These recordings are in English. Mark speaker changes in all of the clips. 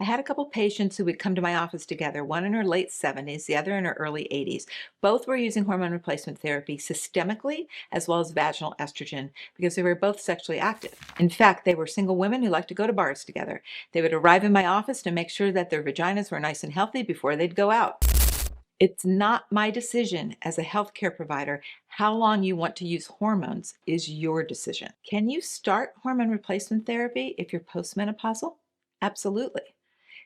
Speaker 1: I had a couple patients who would come to my office together, one in her late 70s, the other in her early 80s. Both were using hormone replacement therapy systemically as well as vaginal estrogen because they were both sexually active. In fact, they were single women who liked to go to bars together. They would arrive in my office to make sure that their vaginas were nice and healthy before they'd go out. It's not my decision as a healthcare provider. How long you want to use hormones is your decision. Can you start hormone replacement therapy if you're postmenopausal? Absolutely.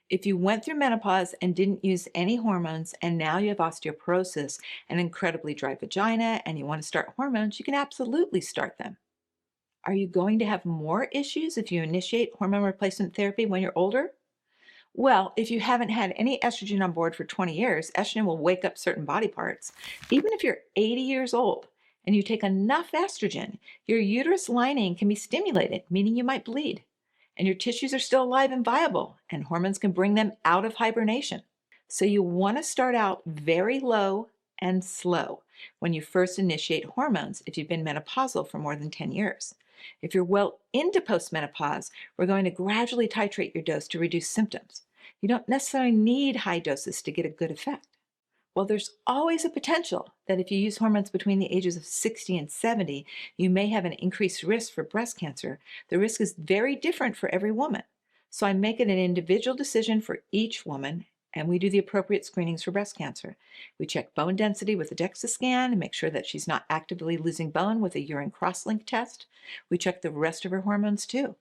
Speaker 1: If you went through menopause and didn't use any hormones and now you have osteoporosis, an incredibly dry vagina, and you want to start hormones, you can absolutely start them. Are you going to have more issues if you initiate hormone replacement therapy when you're older? Well, if you haven't had any estrogen on board for 20 years, estrogen will wake up certain body parts. Even if you're 80 years old and you take enough estrogen, your uterus lining can be stimulated, meaning you might bleed. And your tissues are still alive and viable, and hormones can bring them out of hibernation. So you want to start out very low and slow when you first initiate hormones if you've been menopausal for more than 10 years. If you're well into postmenopause, we're going to gradually titrate your dose to reduce symptoms. You don't necessarily need high doses to get a good effect. Well, there's always a potential that if you use hormones between the ages of 60 and 70, you may have an increased risk for breast cancer. The risk is very different for every woman. So I make it an individual decision for each woman, and we do the appropriate screenings for breast cancer. We check bone density with a DEXA scan and make sure that she's not actively losing bone with a urine cross-link test. We check the rest of her hormones too.